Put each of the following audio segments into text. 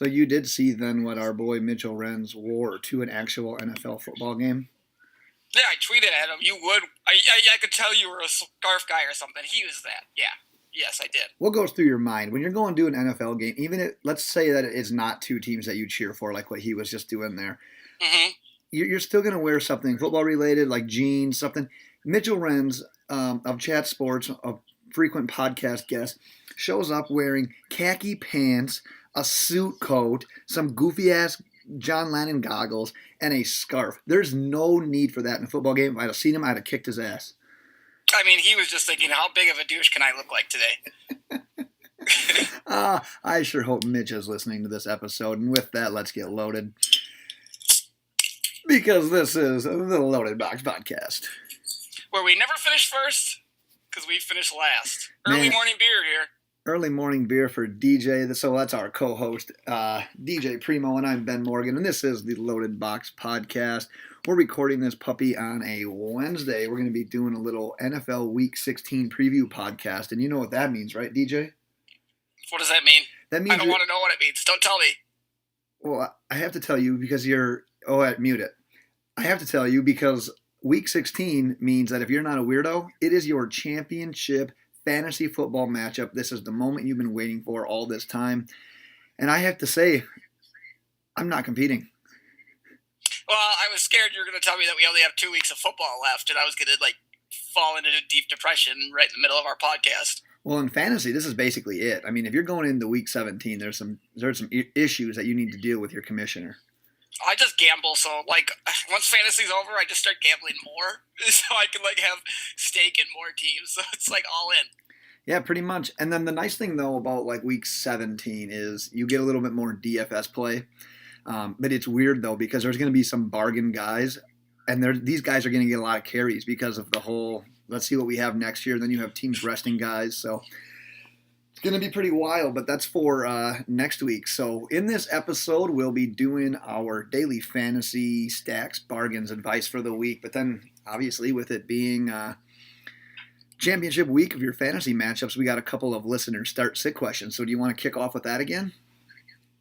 So you did see then what our boy Mitchell Renz wore to an actual NFL football game? Yeah, I tweeted at him. You would. I could tell you were a scarf guy or something. He was that. Yeah. Yes, I did. What goes through your mind when you're going to do an NFL game? Even if, let's say that it's not two teams that you cheer for, like what he was just doing there. Mm-hmm. You're still going to wear something football related, like jeans, something. Mitchell Renz of Chat Sports, a frequent podcast guest, shows up wearing khaki pants, a suit coat, some goofy ass John Lennon goggles, and a scarf. There's no need for that in a football game. If I'd have seen him, I'd have kicked his ass. I mean, he was just thinking, how big of a douche can I look like today? I sure hope Mitch is listening to this episode. And with that, let's get loaded. Because this is the Loaded Box Podcast. Where we never finish first, because we finish last. Early morning beer here. Early morning beer for DJ. So that's our co-host, DJ Primo, and I'm Ben Morgan. And this is the Loaded Box Podcast. We're recording this puppy on a Wednesday. We're going to be doing a little NFL Week 16 preview podcast. And you know what that means, right, DJ? What does that mean? That means I don't want to know what it means. Don't tell me. Well, I have to tell you because you're... Oh, mute it. I have to tell you because Week 16 means that if you're not a weirdo, it is your championship fantasy football matchup. This is the moment you've been waiting for all this time. And I have to say, I'm not competing. Well, I was scared you were going to tell me that we only have 2 weeks of football left, and I was going to fall into a deep depression right in the middle of our podcast. Well, in fantasy, this is basically it. I mean, if you're going into Week 17, there's some issues that you need to deal with your commissioner. I just gamble, so once fantasy's over, I just start gambling more, so I can have stake in more teams. So it's all in. Yeah, pretty much. And then the nice thing though about Week 17 is you get a little bit more DFS play. But it's weird though because there's going to be some bargain guys, and these guys are going to get a lot of carries because of the whole. Let's see what we have next year. Then you have teams resting guys, so. It's going to be pretty wild, but that's for next week. So in this episode, we'll be doing our daily fantasy stacks, bargains, advice for the week. But then, obviously, with it being championship week of your fantasy matchups, we got a couple of listener start-sit questions. So do you want to kick off with that again?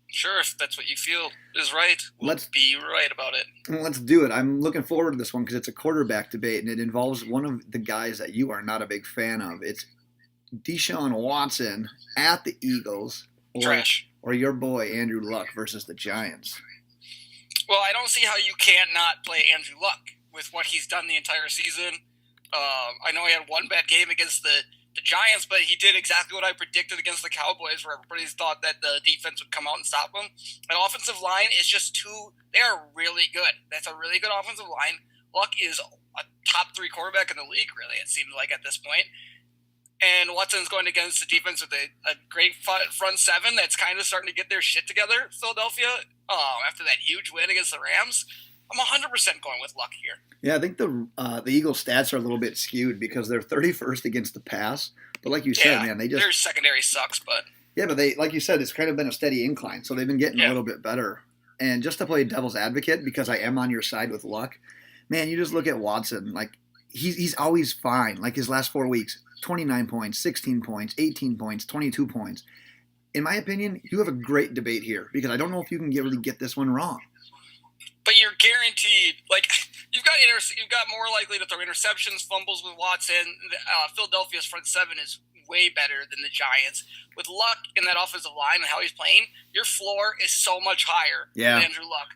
Sure, if that's what you feel is right, let's be right about it. Let's do it. I'm looking forward to this one because it's a quarterback debate, and it involves one of the guys that you are not a big fan of. It's Deshaun Watson at the Eagles, or your boy Andrew Luck versus the Giants. Well, I don't see how you can't not play Andrew Luck with what he's done the entire season. I know he had one bad game against the Giants, but he did exactly what I predicted against the Cowboys, where everybody thought that the defense would come out and stop him. That offensive line is just they are really good. That's a really good offensive line. Luck is a top 3 quarterback in the league, really, it seems like at this point. And Watson's going against the defense with a great front seven that's kind of starting to get their shit together, Philadelphia, after that huge win against the Rams. I'm 100% going with Luck here. Yeah, I think the Eagles' stats are a little bit skewed because they're 31st against the pass. But like you said, man, their secondary sucks, but... Yeah, but like you said, it's kind of been a steady incline, so they've been getting a little bit better. And just to play devil's advocate, because I am on your side with Luck, man, you just look at Watson, he's always fine. His last 4 weeks, 29 points, 16 points, 18 points, 22 points. In my opinion, you have a great debate here because I don't know if you can really get this one wrong. But you're guaranteed, you've got more likely to throw interceptions, fumbles with Watson. Philadelphia's front seven is way better than the Giants. With Luck in that offensive line and how he's playing, your floor is so much higher than Andrew Luck.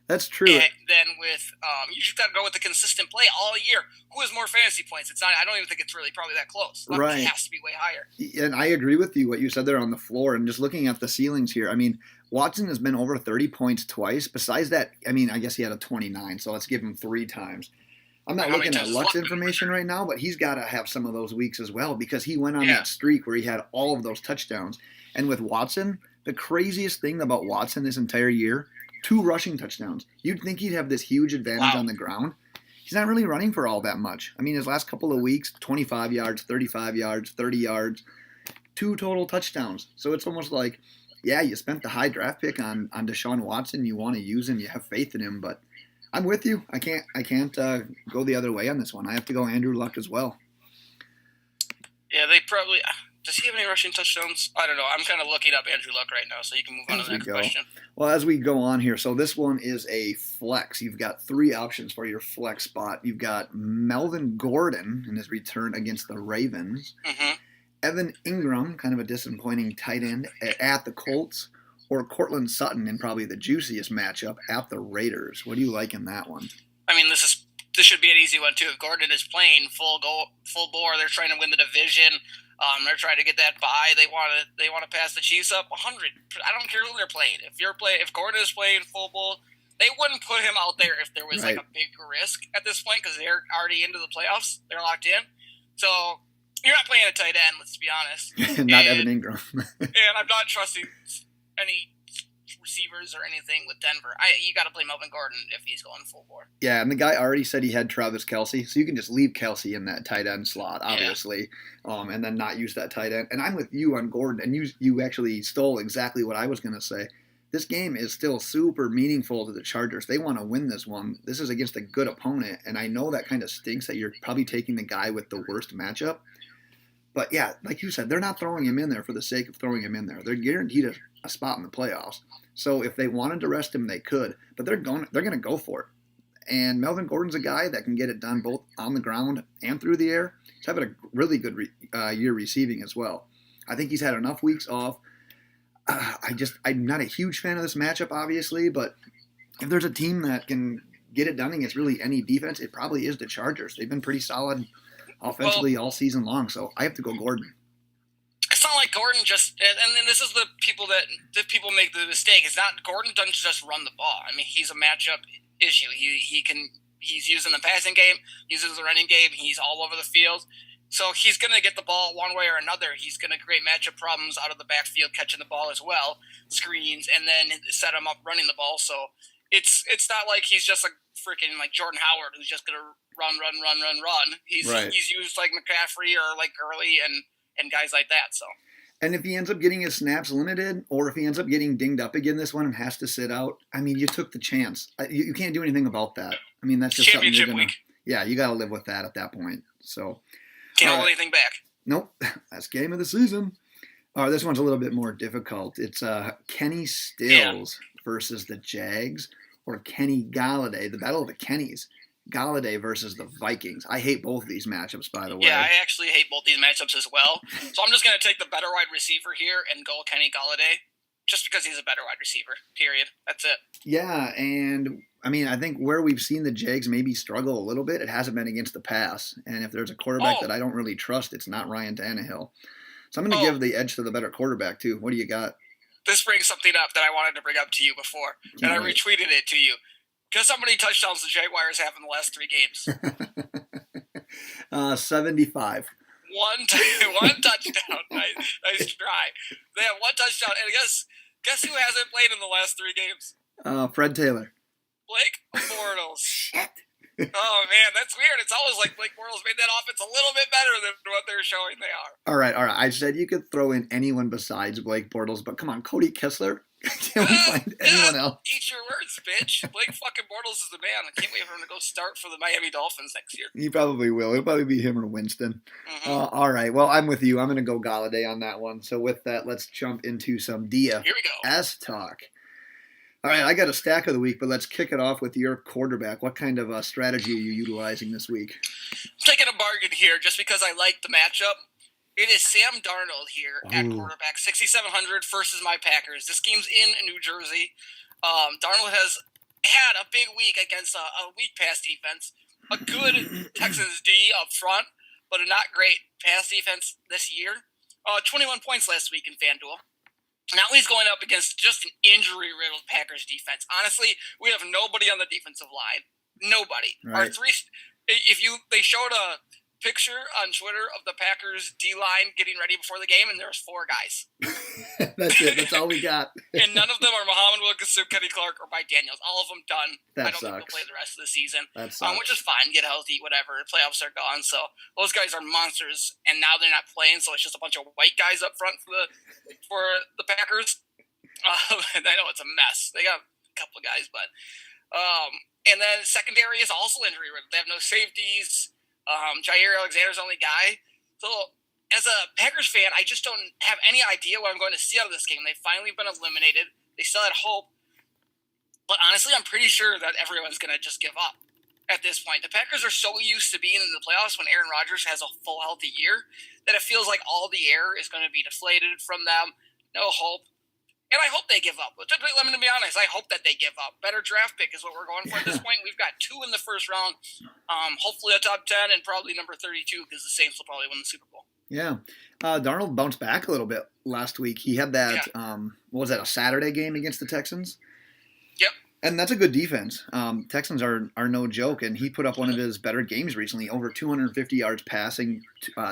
That's true. And then with you just got to go with the consistent play all year. Who has more fantasy points? It's not. I don't even think it's really probably that close. Luck has to be way higher. And I agree with you what you said there on the floor. And just looking at the ceilings here, I mean, Watson has been over 30 points twice. Besides that, I mean, I guess he had a 29, so let's give him 3 times. I'm not looking at Luck's information right now, but he's got to have some of those weeks as well because he went on that streak where he had all of those touchdowns. And with Watson, the craziest thing about Watson this entire year, 2 rushing touchdowns. You'd think he'd have this huge advantage on the ground. He's not really running for all that much. I mean, his last couple of weeks, 25 yards, 35 yards, 30 yards, 2 total touchdowns. So it's almost like, yeah, you spent the high draft pick on Deshaun Watson. You want to use him. You have faith in him. But I'm with you. I can't go the other way on this one. I have to go Andrew Luck as well. Yeah, they probably Does he have any rushing touchdowns? I don't know. I'm kind of looking up Andrew Luck right now, so you can move on to the next question. Well, as we go on here, so this one is a flex. You've got 3 options for your flex spot. You've got Melvin Gordon in his return against the Ravens. Mm-hmm. Evan Ingram, kind of a disappointing tight end at the Colts. Or Cortland Sutton in probably the juiciest matchup at the Raiders. What do you like in that one? I mean, this should be an easy one, too. If Gordon is playing full bore, they're trying to win the division. They're trying to get that bye. They want to pass the Chiefs up 100. I don't care who they're playing. If Gordon is playing full ball, they wouldn't put him out there if there was like a big risk at this point because they're already into the playoffs. They're locked in. So you're not playing a tight end. Let's be honest. Not Evan Ingram. And I'm not trusting any receivers or anything with Denver. You got to play Melvin Gordon if he's going full bore. Yeah, and the guy already said he had Travis Kelce, so you can just leave Kelce in that tight end slot, obviously, and then not use that tight end. And I'm with you on Gordon, and you actually stole exactly what I was going to say. This game is still super meaningful to the Chargers. They want to win this one. This is against a good opponent, and I know that kind of stinks that you're probably taking the guy with the worst matchup. But yeah, like you said, they're not throwing him in there for the sake of throwing him in there. They're guaranteed a spot in the playoffs. So if they wanted to rest him, they could. But they're going to go for it. And Melvin Gordon's a guy that can get it done both on the ground and through the air. He's having a really good year receiving as well. I think he's had enough weeks off. I'm not a huge fan of this matchup, obviously, but if there's a team that can get it done against really any defense, it probably is the Chargers. They've been pretty solid offensively all season long, so I have to go Gordon. It's not like Gordon and then this is the people make the mistake. It's not Gordon doesn't just run the ball. I mean, he's a matchup issue. He's used in the passing game, he's in the running game, he's all over the field. So he's going to get the ball one way or another. He's going to create matchup problems out of the backfield, catching the ball as well, screens, and then set him up running the ball. So it's not like he's just a freaking like Jordan Howard who's just going to run. He's used like McCaffrey or like Gurley and guys like that. So. And if he ends up getting his snaps limited, or if he ends up getting dinged up again this one and has to sit out, I mean, you took the chance. You can't do anything about that. I mean, that's just something you're going to. Yeah, you got to live with that at that point. So. Can't hold anything back. Nope. That's game of the season. This one's a little bit more difficult. It's Kenny Stills versus the Jags, or Kenny Galladay, the battle of the Kennys. Galladay versus the Vikings. I hate both of these matchups, by the way. Yeah, I actually hate both these matchups as well. So I'm just going to take the better wide receiver here and go Kenny Galladay, just because he's a better wide receiver, period. That's it. Yeah, and I mean, I think where we've seen the Jags maybe struggle a little bit, it hasn't been against the pass. And if there's a quarterback that I don't really trust, it's not Ryan Tannehill. So I'm going to give the edge to the better quarterback, too. What do you got? This brings something up that I wanted to bring up to you before, and I retweeted it to you. Guess how many touchdowns the Jaguars have in the last 3 games? 75. One touchdown. Nice try. They have 1 touchdown, and guess who hasn't played in the last 3 games? Fred Taylor. Blake Bortles. Shit. Oh, man, that's weird. It's always like Blake Bortles made that offense a little bit better than what they're showing they are. All right. I said you could throw in anyone besides Blake Bortles, but come on, Cody Kessler. Can we find anyone else? Eat your words, bitch. Blake fucking Bortles is the man. I can't wait for him to go start for the Miami Dolphins next year. He probably will. It'll probably be him or Winston. Mm-hmm. All right. Well, I'm with you. I'm going to go Galladay on that one. So with that, let's jump into some Here we go. DFS talk. All right, I got a stack of the week, but let's kick it off with your quarterback. What kind of strategy are you utilizing this week? I'm taking a bargain here just because I like the matchup. It is Sam Darnold here at quarterback, 6,700 versus my Packers. This game's in New Jersey. Darnold has had a big week against a weak pass defense, a good Texans D up front, but a not great pass defense this year. 21 points last week in FanDuel. Now he's going up against just an injury-riddled Packers defense. Honestly, we have nobody on the defensive line. Nobody. Right. They showed a picture on Twitter of the Packers D-line getting ready before the game, and there's 4 guys. That's it. That's all we got. And none of them are Muhammad Wilkerson, Kenny Clark, or Mike Daniels. All of them done. That I don't think sucks. they'll play the rest of the season, That sucks. which is fine. Get healthy, whatever. The playoffs are gone, so those guys are monsters, and now they're not playing, so it's just a bunch of white guys up front for the Packers. And I know it's a mess. They got a couple of guys, but and then secondary is also injury riddled. They have no safeties. Jair Alexander's the only guy. So as a Packers fan, I just don't have any idea what I'm going to see out of this game. They've finally been eliminated. They still had hope. But honestly, I'm pretty sure that everyone's going to just give up at this point. The Packers are so used to being in the playoffs when Aaron Rodgers has a full healthy year that it feels like all the air is going to be deflated from them. No hope. And I hope they give up. But to be honest, I hope that they give up. Better draft pick is what we're going for at this point. We've got 2 in the first round. Hopefully a top 10 and probably number 32 because the Saints will probably win the Super Bowl. Yeah. Darnold bounced back a little bit last week. He had that, what was that, a Saturday game against the Texans? Yep. And that's a good defense. Texans are no joke, and he put up one of his better games recently, over 250 yards passing,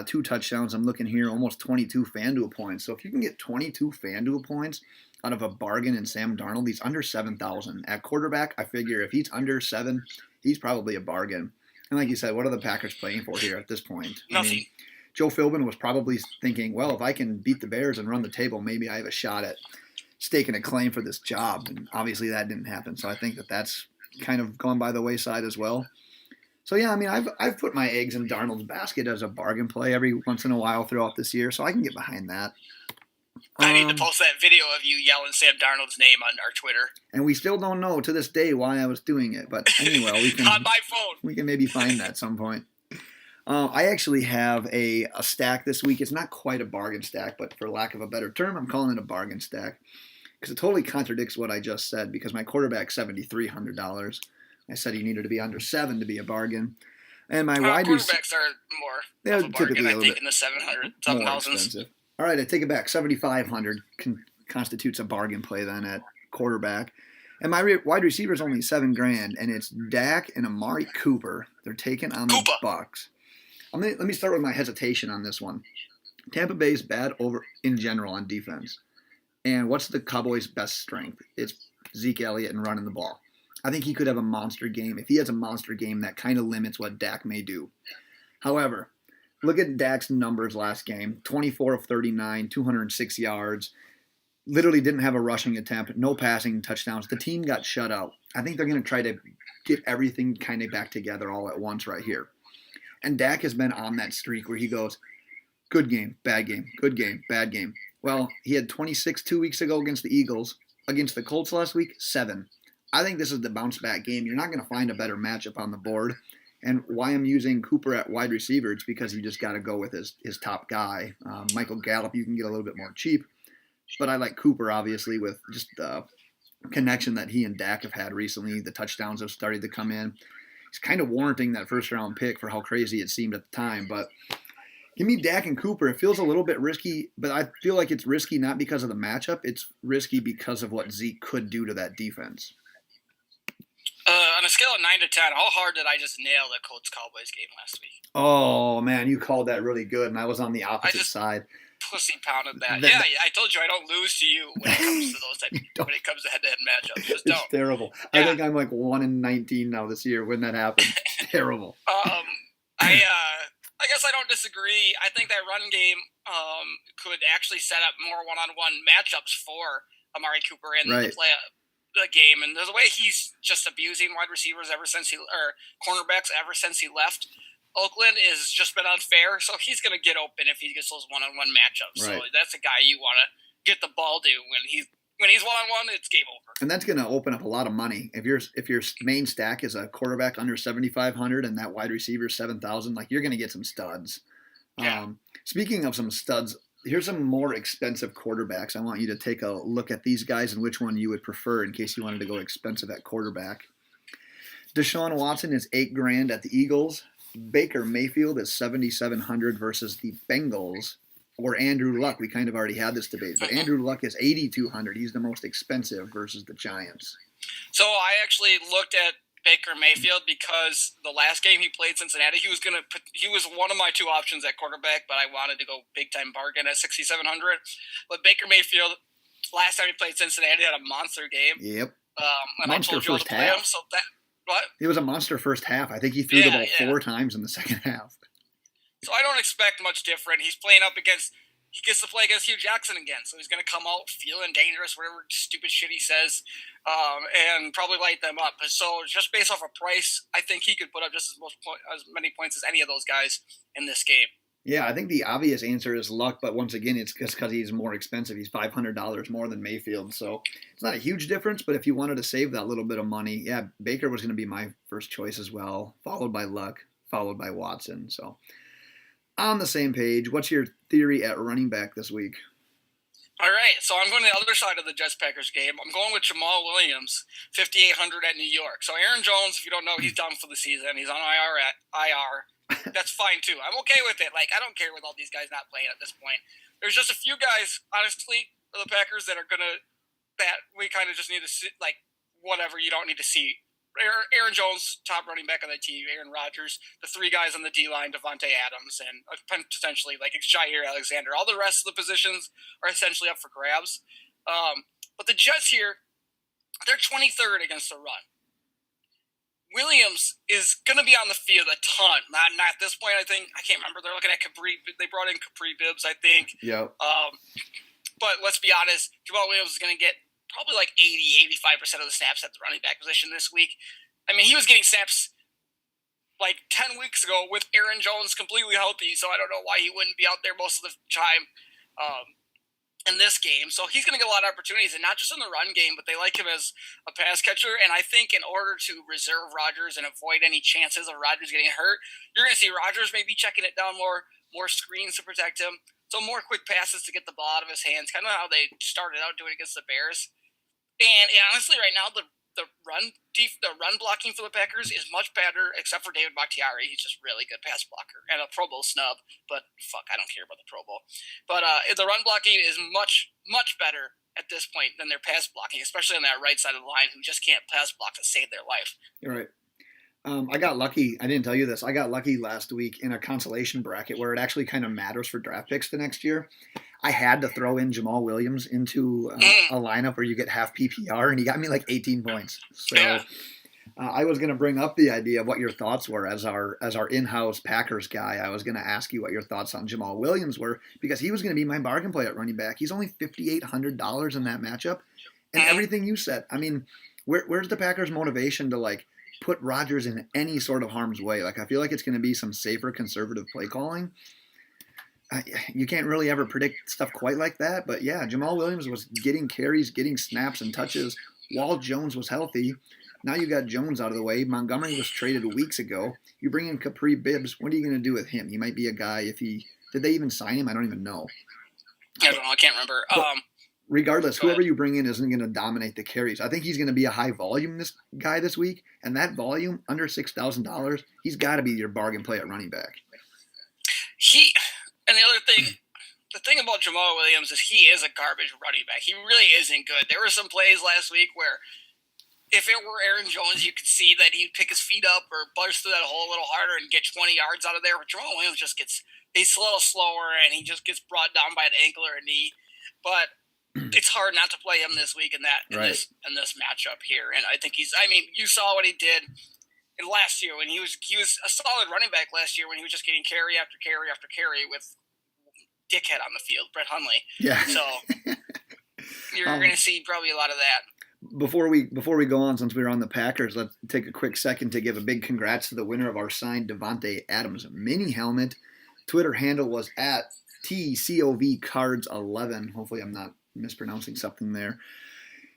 2 touchdowns. I'm looking here, almost 22 FanDuel points. So if you can get 22 FanDuel points out of a bargain in Sam Darnold, he's under 7,000. At quarterback, I figure if he's under 7, he's probably a bargain. And like you said, what are the Packers playing for here at this point? Nothing. I mean, Joe Philbin was probably thinking, well, if I can beat the Bears and run the table, maybe I have a shot at staking a claim for this job. And obviously that didn't happen. So I think that's kind of gone by the wayside as well. So yeah, I mean, I've put my eggs in Darnold's basket as a bargain play every once in a while throughout this year, so I can get behind that. I need to post that video of you yelling Sam Darnold's name on our Twitter. And we still don't know to this day why I was doing it, but anyway, we can on my phone. We can maybe find that at some point. I actually have a stack this week. It's not quite a bargain stack, but for lack of a better term, I'm calling it a bargain stack because it totally contradicts what I just said. Because my quarterback's $7,300. I said he needed to be under 7 to be a bargain. And my wide quarterbacks are more. They're of a bargain, typically I think in the 7,000s. All right, I take it back. 7,500 constitutes a bargain play then at quarterback. And my wide receiver is only $7,000, and it's Dak and Amari Cooper. They're taking on the Bucs. Let me start with my hesitation on this one. Tampa Bay's bad over in general on defense. And what's the Cowboys' best strength? It's Zeke Elliott and running the ball. I think he could have a monster game. If he has a monster game, that kind of limits what Dak may do. However, look at Dak's numbers last game. 24 of 39, 206 yards. Literally didn't have a rushing attempt. No passing touchdowns. The team got shut out. I think they're going to try to get everything kind of back together all at once right here. And Dak has been on that streak where he goes, good game, bad game, good game, bad game. Well, he had 26 2 weeks ago against the Eagles. Against the Colts last week, 7. I think this is the bounce-back game. You're not going to find a better matchup on the board. And why I'm using Cooper at wide receiver, it's because you just got to go with his top guy. Michael Gallup, you can get a little bit more cheap. But I like Cooper, obviously, with just the connection that he and Dak have had recently. The touchdowns have started to come in. He's kind of warranting that first-round pick for how crazy it seemed at the time. But give me Dak and Cooper. It feels a little bit risky, but I feel like it's risky not because of the matchup. It's risky because of what Zeke could do to that defense. On a scale of 9 to 10, how hard did I just nail the Colts-Cowboys game last week? Oh, man, you called that really good, and I was on the opposite side. Pussy pounded that. Yeah, I told you I don't lose to you when it comes to those types. When it comes to head-to-head matchups, just don't. It's terrible. Yeah. I think I'm like 1-19 now this year when that happened. Terrible. I guess I don't disagree. I think that run game could actually set up more one-on-one matchups for Amari Cooper in the game. And there's a way he's just abusing wide receivers cornerbacks ever since he left Oakland has just been unfair, so he's going to get open if he gets those one-on-one matchups. Right. So that's a guy you want to get the ball to when he's one-on-one, it's game over. And that's going to open up a lot of money. If your main stack is a quarterback under 7,500 and that wide receiver 7,000, like you're going to get some studs. Yeah. Speaking of some studs, here's some more expensive quarterbacks. I want you to take a look at these guys and which one you would prefer in case you wanted to go expensive at quarterback. Deshaun Watson is $8,000 at the Eagles. Baker Mayfield is 7,700 versus the Bengals, or Andrew Luck. We kind of already had this debate, but Andrew Luck is 8,200. He's the most expensive versus the Giants. So I actually looked at Baker Mayfield because the last game he played Cincinnati, he was one of my 2 options at quarterback, but I wanted to go big time bargain at 6,700. But Baker Mayfield, last time he played Cincinnati, had a monster game. Yep. And monster I told you to play him, so that. What? It was a monster first half. I think he threw the ball 4 times in the second half. So I don't expect much different. He gets to play against Hugh Jackson again, so he's going to come out feeling dangerous, whatever stupid shit he says, and probably light them up. So just based off of price, I think he could put up just as many points as any of those guys in this game. Yeah, I think the obvious answer is Luck, but once again, it's just because he's more expensive. He's $500 more than Mayfield, so it's not a huge difference. But if you wanted to save that little bit of money, yeah, Baker was going to be my first choice as well, followed by Luck, followed by Watson. So on the same page, what's your theory at running back this week? All right, so I'm going to the other side of the Jets-Packers game. I'm going with Jamal Williams, 5,800 at New York. So Aaron Jones, if you don't know, he's done for the season. He's on IR. That's fine, too. I'm okay with it. Like, I don't care with all these guys not playing at this point. There's just a few guys, honestly, for the Packers that we kind of just need to see, like, whatever you don't need to see. Aaron Jones, top running back on the team. Aaron Rodgers, the three guys on the D line, Davante Adams, and potentially like Jair Alexander. All the rest of the positions are essentially up for grabs. But the Jets here, they're 23rd against the run. Williams is going to be on the field a ton. Not at this point, I think. I can't remember. They're looking at Capri. They brought in Capri Bibbs, I think. Yeah. But let's be honest, Jamal Williams is going to get probably like 85% of the snaps at the running back position this week. I mean, he was getting snaps like 10 weeks ago with Aaron Jones completely healthy, so I don't know why he wouldn't be out there most of the time in this game. So he's going to get a lot of opportunities, and not just in the run game, but they like him as a pass catcher. And I think in order to reserve Rodgers and avoid any chances of Rodgers getting hurt, you're going to see Rodgers maybe checking it down more screens to protect him. So more quick passes to get the ball out of his hands, kind of how they started out doing against the Bears. And honestly, right now, the run blocking for the Packers is much better, except for David Bakhtiari. He's just really good pass blocker and a Pro Bowl snub. But fuck, I don't care about the Pro Bowl. But the run blocking is much better at this point than their pass blocking, especially on that right side of the line, who just can't pass block to save their life. You're right. I got lucky. I didn't tell you this. I got lucky last week in a consolation bracket where it actually kind of matters for draft picks the next year. I had to throw in Jamal Williams into a lineup where you get half PPR, and he got me like 18 points. So I was going to bring up the idea of what your thoughts were as our in-house Packers guy. I was going to ask you what your thoughts on Jamal Williams were, because he was going to be my bargain play at running back. He's only $5,800 in that matchup, and everything you said. I mean, where's the Packers' motivation to like put Rodgers in any sort of harm's way? Like, I feel like it's going to be some safer conservative play calling. You can't really ever predict stuff quite like that, but yeah, Jamal Williams was getting carries, getting snaps and touches while Jones was healthy. Now you got Jones out of the way. Montgomery was traded weeks ago. You bring in Capri Bibbs. What are you going to do with him? He might be a guy did they even sign him? I don't even know. I don't know. I can't remember. Regardless, whoever you bring in isn't going to dominate the carries. I think he's going to be a high volume this week, and that volume under $6,000, he's got to be your bargain play at running back. And the other thing, the thing about Jamal Williams is he is a garbage running back. He really isn't good. There were some plays last week where if it were Aaron Jones, you could see that he'd pick his feet up or bust through that hole a little harder and get 20 yards out of there. But Jamal Williams he's a little slower, and he just gets brought down by an ankle or a knee. But it's hard not to play him this week in this matchup here. And I think you saw what he did last year when he was a solid running back last year when he was just getting carry after carry after carry with dickhead on the field, Brett Hundley. Yeah. So you're going to see probably a lot of that. Before we go on, since we were on the Packers, let's take a quick second to give a big congrats to the winner of our signed Davante Adams mini helmet. Twitter handle was at TCOVcards11. Hopefully I'm not mispronouncing something there.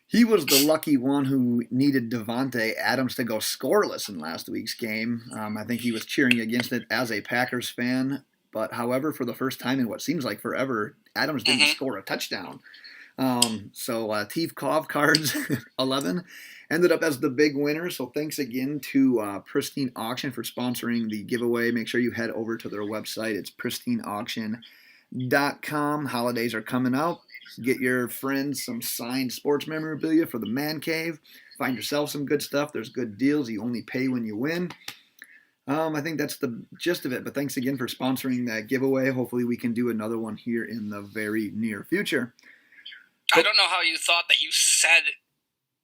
He was the lucky one who needed Davante Adams to go scoreless in last week's game. I think he was cheering against it as a Packers fan. But however, for the first time in what seems like forever, Adams didn't score a touchdown. So Teef Cov Cards 11 ended up as the big winner. So thanks again to Pristine Auction for sponsoring the giveaway. Make sure you head over to their website. It's pristineauction.com. Holidays are coming out. Get your friends some signed sports memorabilia for the Man Cave. Find yourself some good stuff. There's good deals. You only pay when you win. I think that's the gist of it. But thanks again for sponsoring that giveaway. Hopefully we can do another one here in the very near future. I don't know how you thought that you said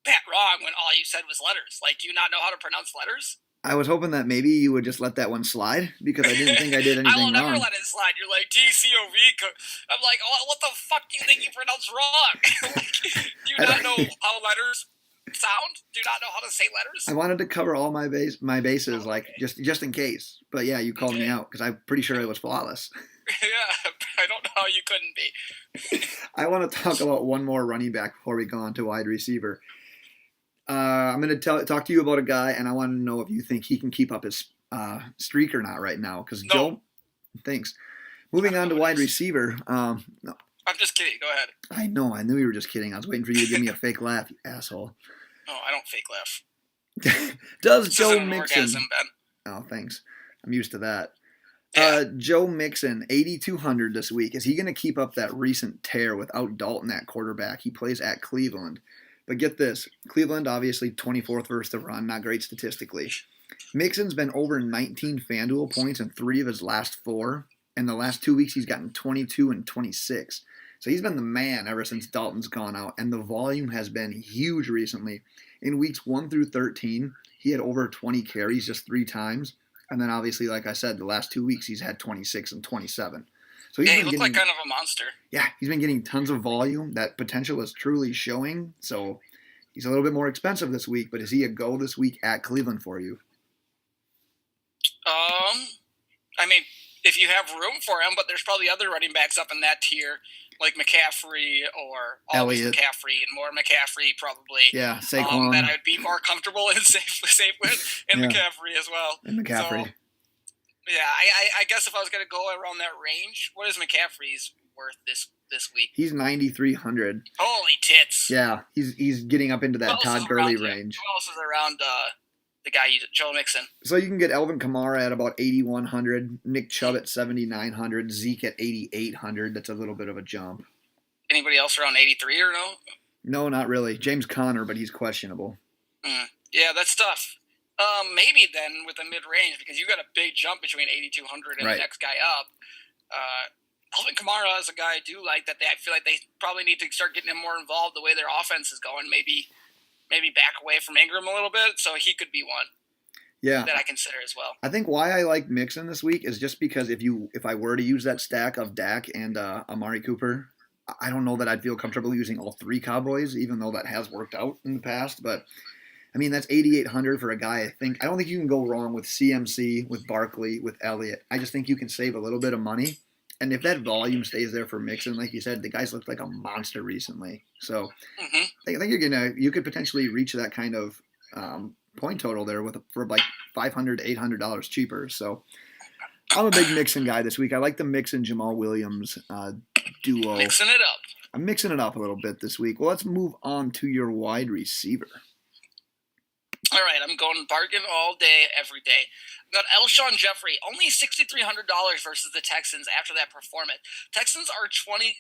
that wrong when all you said was letters. Like, do you not know how to pronounce letters? I was hoping that maybe you would just let that one slide because I didn't think I did anything wrong. I will never let it slide. You're like, TCOV. I'm like, oh, what the fuck do you think you pronounced wrong? Do you not know how letters sound? Do you not know how to say letters? I wanted to cover all my bases, just in case. But yeah, you called me out because I'm pretty sure it was flawless. Yeah, I don't know how you couldn't be. I want to talk about one more running back before we go on to wide receiver. I'm going to talk to you about a guy, and I want to know if you think he can keep up his streak or not right now. Because No. Joe, thanks. Moving on to wide receiver. No, I'm just kidding. Go ahead. I know. I knew you were just kidding. I was waiting for you to give me a fake laugh, you asshole. No, I don't fake laugh. Does This Joe isn't an Mixon? orgasm, Ben. Oh, thanks. I'm used to that. Yeah. Joe Mixon, 8,200 this week. Is he going to keep up that recent tear without Dalton at quarterback? He plays at Cleveland. But get this. Cleveland, obviously, 24th versus the run. Not great statistically. Mixon's been over 19 FanDuel points in 3 of his last 4. In the last 2 weeks, he's gotten 22 and 26. So he's been the man ever since Dalton's gone out. And the volume has been huge recently. In weeks 1 through 13, he had over 20 carries just 3 times. And then obviously, like I said, the last 2 weeks he's had 26 and 27. So he looked like kind of a monster. Yeah, he's been getting tons of volume. That potential is truly showing. So he's a little bit more expensive this week, but is he a go this week at Cleveland for you? I mean, if you have room for him, but there's probably other running backs up in that tier, like McCaffrey or Elliott. McCaffrey and more McCaffrey probably. Yeah, Saquon. That I'd be more comfortable and safe with, and McCaffrey as well. And McCaffrey. So, yeah, I guess if I was going to go around that range, what is McCaffrey's worth this week? He's 9,300. Holy tits! Yeah, he's getting up into that Todd Gurley range. Who else is around the guy, Joe Mixon? So you can get Elvin Kamara at about 8,100, Nick Chubb at 7,900, Zeke at 8,800. That's a little bit of a jump. Anybody else around 83 or no? No, not really. James Conner, but he's questionable. Yeah, that's tough. Maybe then with the mid-range, because you got a big jump between 8,200 and the next guy up. Alvin Kamara is a guy I do like that. I feel like they probably need to start getting him more involved the way their offense is going. Maybe back away from Ingram a little bit, so he could be one. Yeah, that I consider as well. I think why I like Mixon this week is just because if I were to use that stack of Dak and Amari Cooper, I don't know that I'd feel comfortable using all 3 Cowboys, even though that has worked out in the past. But I mean, that's 8,800 for a guy. I don't think you can go wrong with CMC, with Barkley, with Elliott. I just think you can save a little bit of money. And if that volume stays there for Mixon, like you said, the guy's looked like a monster recently. So I think you could potentially reach that kind of point total there for like $500 to $800 cheaper. So I'm a big Mixon guy this week. I like the Mixon Jamal Williams duo. Mixing it up. I'm mixing it up a little bit this week. Well, let's move on to your wide receiver. All right, I'm going bargain all day, every day. I've got Alshon Jeffrey, only $6,300 versus the Texans after that performance. Texans are 26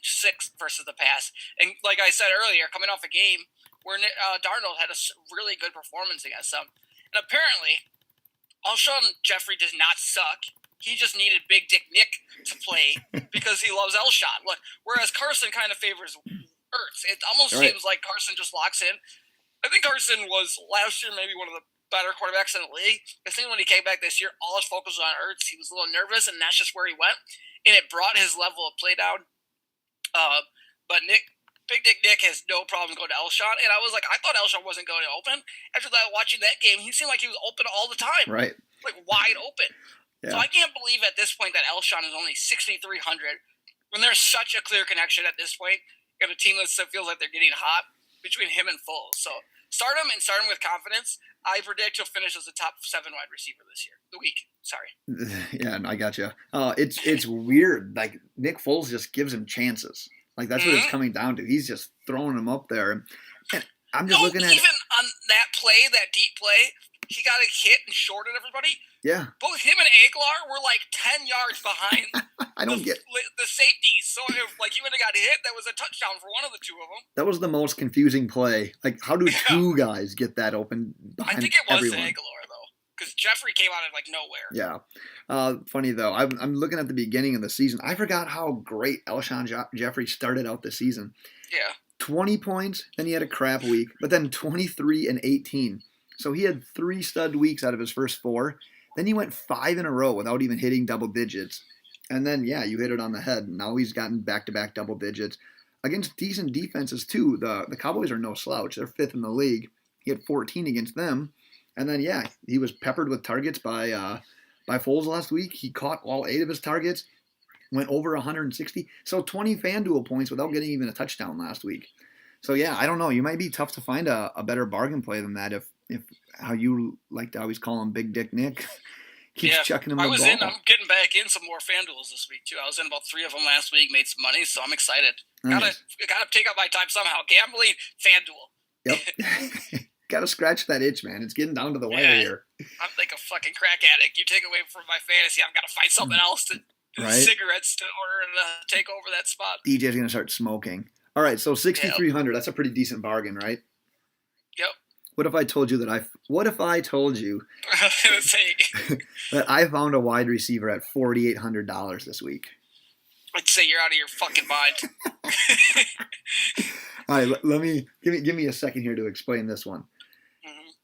versus the pass. And like I said earlier, coming off a game where Darnold had a really good performance against them. And apparently, Alshon Jeffrey does not suck. He just needed Big Dick Nick to play because he loves Alshon. Look, whereas Carson kind of favors Ertz. It almost seems like Carson just locks in. I think Carson was last year maybe one of the better quarterbacks in the league. I think when he came back this year, all his focus was on Ertz. He was a little nervous, and that's just where he went. And it brought his level of play down. But Big Dick Nick has no problem going to Alshon. And I was like, I thought Alshon wasn't going to open. After that, watching that game, he seemed like he was open all the time. Right. Like wide open. Yeah. So I can't believe at this point that Alshon is only 6,300 when there's such a clear connection at this point. You have a team that feels like they're getting hot between him and Foles. So start him with confidence. I predict he'll finish as a top 7 wide receiver this year. The week. Sorry. Yeah, I got you. It's weird. Like Nick Foles just gives him chances. Like that's what it's coming down to. He's just throwing him up there. And I'm just looking at even on that play, that deep play, he got a hit and shorted everybody. Yeah. Both him and Aguilar were like 10 yards behind I don't get the safeties. So if he would have got hit, that was a touchdown for one of the two of them. That was the most confusing play. Like, how do 2 guys get that open behind I think it was everyone? Aguilar, though, because Jeffrey came out of nowhere. Yeah. Funny, though. I'm looking at the beginning of the season. I forgot how great Alshon Jeffrey started out the season. Yeah. 20 points, then he had a crap week, but then 23 and 18. So he had 3 stud weeks out of his first 4. Then he went 5 in a row without even hitting double digits. And then, yeah, you hit it on the head. Now he's gotten back-to-back double digits. Against decent defenses, too. The Cowboys are no slouch. They're 5th in the league. He had 14 against them. And then, yeah, he was peppered with targets by Foles last week. He caught all 8 of his targets. went over 160. So 20 FanDuel points without getting even a touchdown last week. So yeah, I don't know. You might be tough to find a better bargain play than that if how you like to always call him Big Dick Nick keeps chucking him the ball. I'm getting back in some more FanDuels this week too. I was in about 3 of them last week, made some money, so I'm excited. Nice. Gotta take up my time somehow. Gambling, FanDuel. Yep. Gotta scratch that itch, man. It's getting down to the wire here. I'm like a fucking crack addict. You take away from my fantasy, I've got to find something else to cigarettes to order to take over that spot. DJ's gonna start smoking. All right, so 6,300. That's a pretty decent bargain, right? Yep. What if I told you that I was gonna say that I found a wide receiver at $4,800 this week? I'd say you're out of your fucking mind. All right, let me give me a second here to explain this one.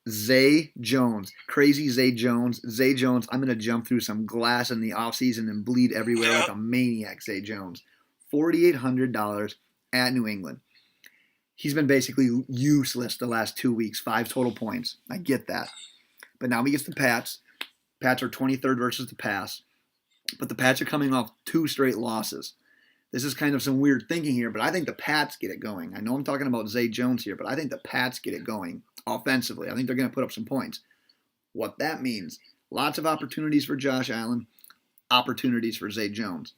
Zay Jones, crazy Zay Jones. Zay Jones, I'm gonna jump through some glass in the offseason and bleed everywhere like a maniac. Zay Jones, $4,800 at New England. He's been basically useless the last 2 weeks, 5 total points. I get that. But now he gets the Pats. Pats are 23rd versus the pass. But the Pats are coming off 2 straight losses. This is kind of some weird thinking here, but I think the Pats get it going. I know I'm talking about Zay Jones here, but I think the Pats get it going offensively. I think they're going to put up some points. What that means, lots of opportunities for Josh Allen, opportunities for Zay Jones.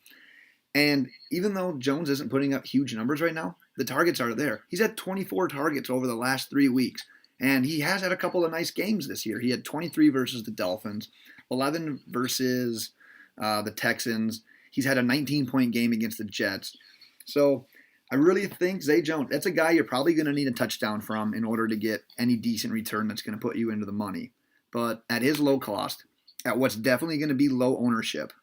And even though Jones isn't putting up huge numbers right now, the targets are there. He's had 24 targets over the last 3 weeks, and he has had a couple of nice games this year. He had 23 versus the Dolphins, 11 versus the Texans. He's had a 19-point game against the Jets. So I really think Zay Jones, that's a guy you're probably going to need a touchdown from in order to get any decent return that's going to put you into the money. But at his low cost, at what's definitely going to be low ownership,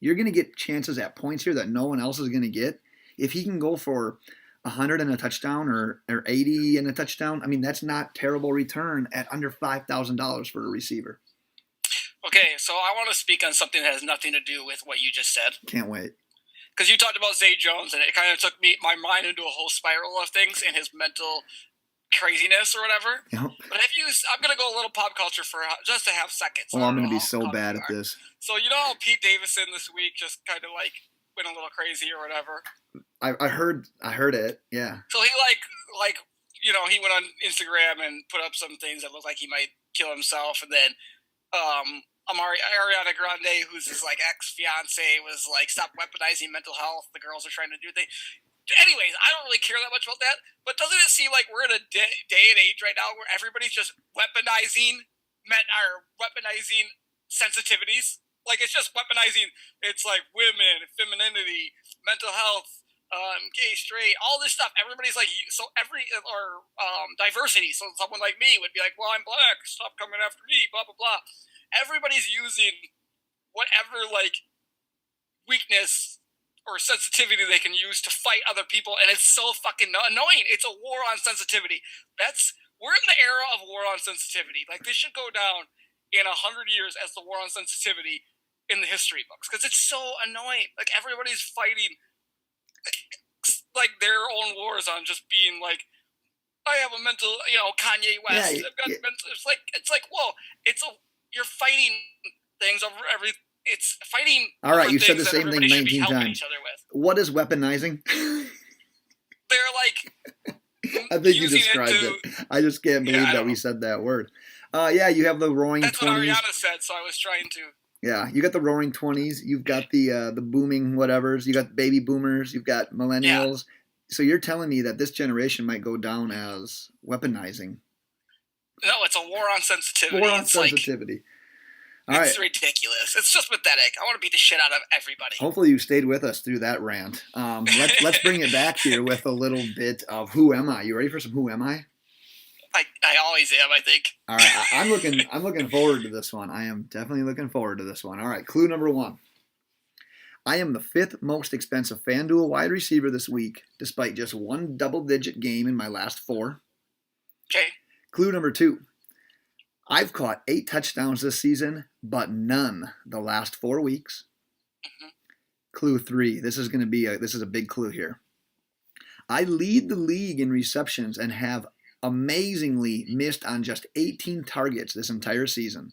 you're going to get chances at points here that no one else is going to get. If he can go for 100 and a touchdown or 80 and a touchdown, I mean, that's not terrible return at under $5,000 for a receiver. Okay, so I want to speak on something that has nothing to do with what you just said. Can't wait. Because you talked about Zay Jones, and it kind of took my mind into a whole spiral of things and his mental craziness or whatever. Yep. But I'm going to go a little pop culture for just to have seconds. Oh, I'm going to be so bad at this. So you know how Pete Davidson this week just kind of like went a little crazy or whatever? I heard it, yeah. So he like you know, he went on Instagram and put up some things that looked like he might kill himself, and then Ariana Grande, who's his like ex-fiance, was like, stop weaponizing mental health. The girls are trying to do things. Anyways, I don't really care that much about that, but doesn't it seem like we're in a day and age right now where everybody's just weaponizing sensitivities? Like, it's just weaponizing. It's like women, femininity, mental health, gay, straight, all this stuff. Everybody's like, diversity. So someone like me would be like, well, I'm black, stop coming after me, blah, blah, blah. Everybody's using whatever, like, weakness or sensitivity they can use to fight other people, and it's so fucking annoying. It's a war on sensitivity. We're in the era of war on sensitivity. Like, this should go down in 100 years as the war on sensitivity in the history books, because it's so annoying. Like, everybody's fighting like their own wars on just being like, I have a mental, Kanye West. Yeah, I've got mental. It's like, whoa, you're fighting things over every. It's fighting. All right, you said the same thing 19 times. What is weaponizing? They're like. I think you described it. I just can't believe that we said that word. Yeah, you have the Roaring 20s. That's what Ariana said, so I was trying to. Yeah, you got the Roaring 20s. You've got the booming whatevers. You got baby boomers. You've got millennials. Yeah. So you're telling me that this generation might go down as weaponizing? No, it's a war on sensitivity. War on sensitivity. It's ridiculous. It's just pathetic. I want to beat the shit out of everybody. Hopefully you stayed with us through that rant. Let's bring it back here with a little bit of Who Am I? You ready for some Who Am I? I always am, I think. All right, I'm looking forward to this one. I am definitely looking forward to this one. All right, clue number 1. I am the 5th most expensive FanDuel wide receiver this week, despite just one double-digit game in my last 4. Okay. Clue number 2. I've caught 8 touchdowns this season, but none the last 4 weeks. Mm-hmm. Clue 3. This is a big clue here. I lead the league in receptions and have amazingly missed on just 18 targets this entire season.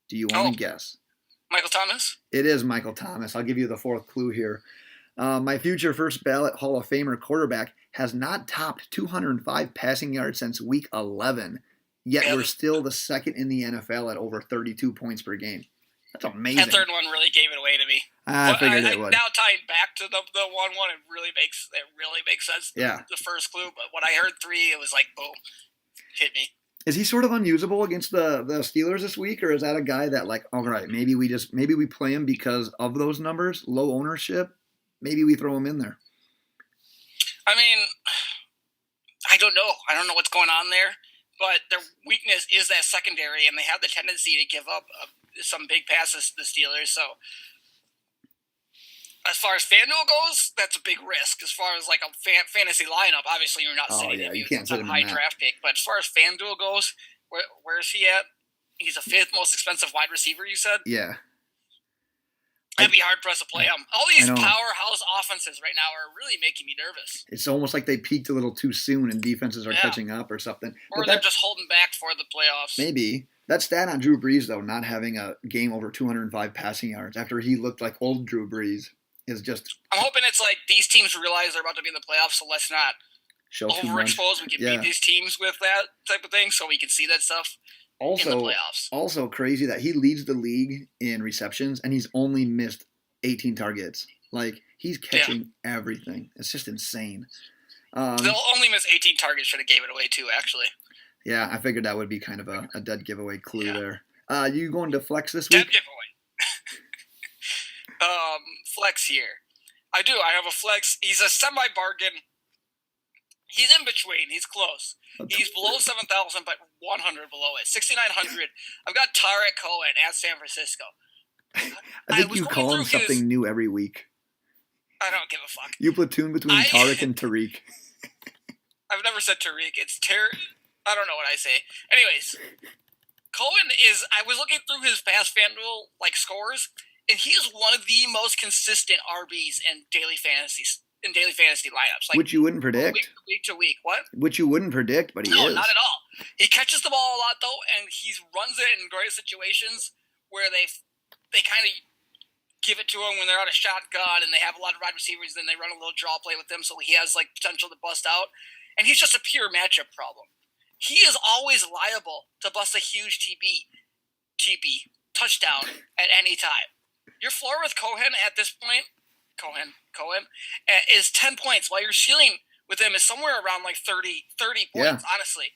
Do you want to guess? Michael Thomas? It is Michael Thomas. I'll give you the fourth clue here. My future first ballot Hall of Famer quarterback has not topped 205 passing yards since week 11, yet we're still the second in the NFL at over 32 points per game. That's amazing. That third one really gave it away to me. I figured it would. Now tying back to the 1-1, it really makes sense. Yeah. The first clue, but when I heard 3, it was like boom, hit me. Is he sort of unusable against the Steelers this week, or is that a guy that like, all right, maybe we play him because of those numbers, low ownership, maybe we throw him in there? I mean, I don't know. I don't know what's going on there, but their weakness is that secondary, and they have the tendency to give up some big passes to the Steelers. So, as far as FanDuel goes, that's a big risk. As far as like a fantasy lineup, obviously you're not sitting him. You can't sit him a high draft pick. But as far as FanDuel goes, where is he at? He's the 5th most expensive wide receiver, you said? Yeah. I'd be hard-pressed to play him. All these powerhouse offenses right now are really making me nervous. It's almost like they peaked a little too soon and defenses are catching up or something. Or they're just holding back for the playoffs. Maybe. That stat on Drew Brees, though, not having a game over 205 passing yards after he looked like old Drew Brees, is just... I'm hoping it's like these teams realize they're about to be in the playoffs, so let's not overexpose. We can beat these teams with that type of thing, so we can see that stuff in the playoffs. Also crazy that he leads the league in receptions, and he's only missed 18 targets. Like, he's catching everything. It's just insane. They'll only miss 18 targets. Should have gave it away, too, actually. Yeah, I figured that would be kind of a dead giveaway clue there. You going to flex this week? Dead giveaway. Flex here. I do. I have a flex. He's a semi-bargain. He's in between. He's close. He's below 7,000, but 100 below it. 6,900. I've got Tarik Cohen at San Francisco. I think you call him something new every week. I don't give a fuck. You platoon between Tarik and Tariq. I've never said Tariq. It's I don't know what I say. Anyways, Cohen is. I was looking through his past FanDuel scores, and he is one of the most consistent RBs in daily fantasy lineups. Which you wouldn't predict. Week to week. What? Which you wouldn't predict, but he is. No, not at all. He catches the ball a lot though, and he runs it in great situations where they kind of give it to him when they're out of shotgun and they have a lot of wide receivers. Then they run a little draw play with him, so he has potential to bust out. And he's just a pure matchup problem. He is always liable to bust a huge TB touchdown at any time. Your floor with Cohen at this point, Cohen is 10 points, while your ceiling with him is somewhere around 30 points, honestly.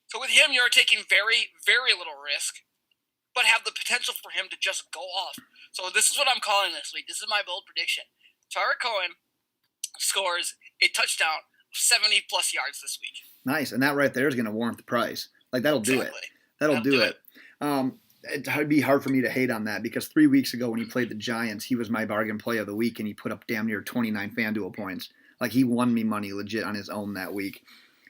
So with him, you're taking very, very little risk, but have the potential for him to just go off. So this is what I'm calling this week. This is my bold prediction. Tarik Cohen scores a touchdown of 70-plus yards this week. Nice, and that right there is going to warrant the price. That'll do it. That'll do it. It'd be hard for me to hate on that because 3 weeks ago when he played the Giants, he was my bargain play of the week, and he put up damn near 29 FanDuel points. He won me money legit on his own that week.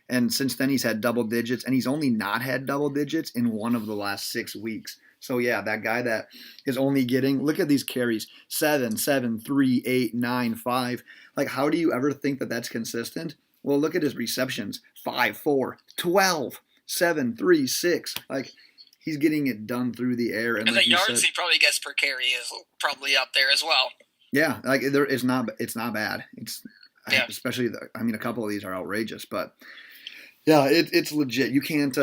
And since then, he's had double digits, and he's only not had double digits in one of the last 6 weeks. So, yeah, that guy that is only getting – look at these carries, 7, 3, 8, 9, 5. How do you ever think that that's consistent? Well, look at his receptions, 5, 4, 12, 7, 3, 6. He's getting it done through the air. And the yards he probably gets per carry is probably up there as well. Yeah, it's not bad. Especially, a couple of these are outrageous. But, yeah, it's legit. You can't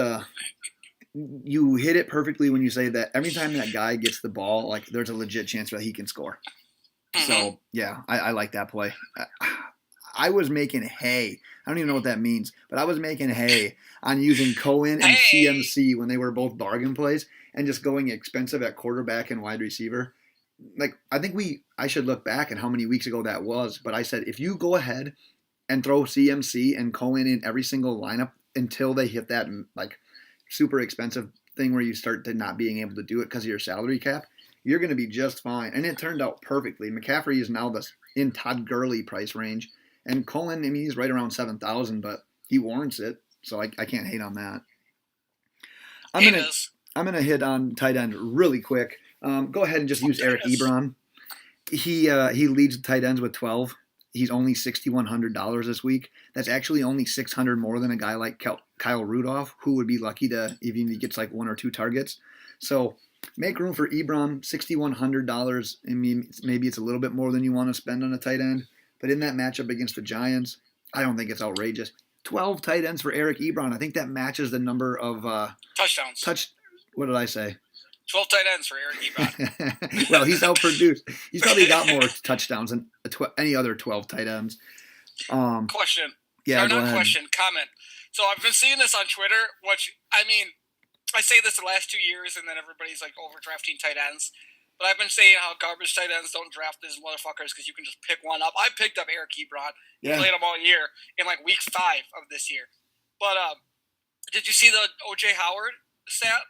you hit it perfectly when you say that every time that guy gets the ball, there's a legit chance that he can score. Mm-hmm. So, yeah, I like that play. I was making hay. I don't even know what that means, but I was making hay on using Cohen and CMC when they were both bargain plays and just going expensive at quarterback and wide receiver. I think I should look back at how many weeks ago that was, but I said if you go ahead and throw CMC and Cohen in every single lineup until they hit that super expensive thing where you start to not being able to do it because of your salary cap, you're going to be just fine. And it turned out perfectly. McCaffrey is now in Todd Gurley price range. And Cohen, he's right around 7,000, but he warrants it, so I can't hate on that. I'm gonna hit on tight end really quick. Go ahead and just use Eric Ebron. He leads tight ends with 12. He's only $6,100 this week. That's actually only $600 more than a guy like Kyle Rudolph, who would be lucky to even if he gets 1 or 2 targets. So Make room for Ebron, $6,100. I mean, maybe it's a little bit more than you want to spend on a tight end, but in that matchup against the Giants, I don't think it's outrageous. 12 tight ends for Eric Ebron. I think that matches the number of touchdowns. What did I say? 12 tight ends for Eric Ebron. Well, he's outproduced. He's probably got more touchdowns than any other 12 tight ends. Question. Yeah, or go not ahead. question, comment. So I've been seeing this on Twitter, which, I mean, I say this the last 2 years, and then everybody's like overdrafting tight ends. But I've been saying how garbage tight ends don't draft these motherfuckers because you can just pick one up. I picked up Eric Ebron. Yeah. Played him all year in like week 5 of this year. But did you see the O.J. Howard stat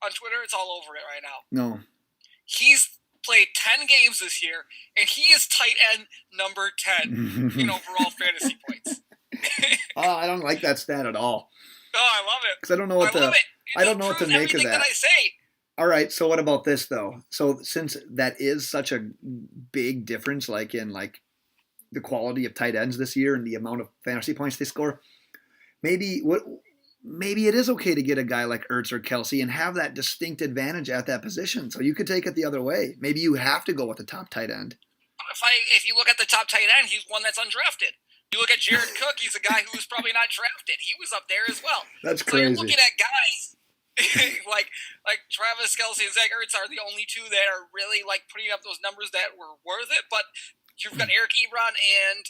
on Twitter? It's all over it right now. No. He's played 10 games this year, and he is tight end number 10 in overall fantasy points. I don't like that stat at all. Oh, I love it. Because I don't know what I don't know what to make of that. I say. All right, so what about this though? So since that is such a big difference, like in like the quality of tight ends this year and the amount of fantasy points they score, maybe it is okay to get a guy like Ertz or Kelsey and have that distinct advantage at that position. So you could take it the other way. Maybe you have to go with the top tight end. If you look at the top tight end, he's one that's undrafted. You look at Jared Cook, he's a guy who was probably not drafted. He was up there as well. That's so crazy. You're looking at guys like Travis Kelce and Zach Ertz are the only two that are really like putting up those numbers that were worth it. But you've got Eric Ebron and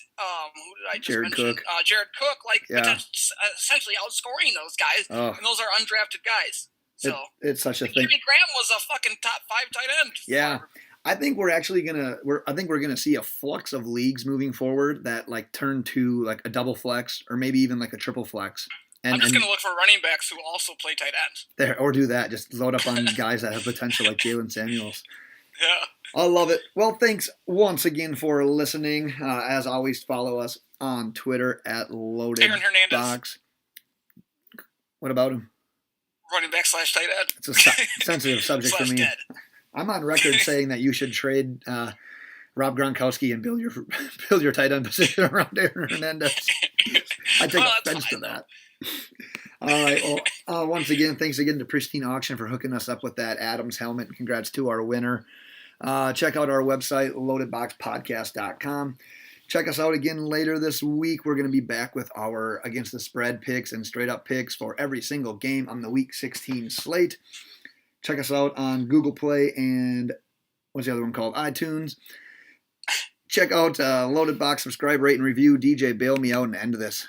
who did I just mention? Jared Cook, essentially outscoring those guys, and those are undrafted guys. So it's such a thing. Jimmy Graham was a fucking top 5 tight end. Yeah. I think we're gonna see a flux of leagues moving forward that like turn to like a double flex or maybe even like a triple flex. I'm just gonna look for running backs who also play tight ends. There, or do that. Just load up on guys that have potential like Jalen Samuels. Yeah. I love it. Well, thanks once again for listening. As always, follow us on Twitter at Loaded Aaron Hernandez. Box. What about him? Running back / tight end. It's a sensitive subject for me. Dead. I'm on record saying that you should trade Rob Gronkowski and build your tight end position around Aaron Hernandez. I take offense to that. All right. Well, once again, thanks again to Pristine Auction for hooking us up with that Adams helmet. And congrats to our winner. Check out our website, loadedboxpodcast.com. Check us out again later this week. We're going to be back with our Against the Spread picks and straight up picks for every single game on the Week 16 slate. Check us out on Google Play and what's the other one called? iTunes. Check out Loaded Box, subscribe, rate, and review. DJ, bail me out and end this.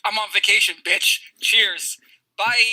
I'm on vacation, bitch. Cheers. Bye.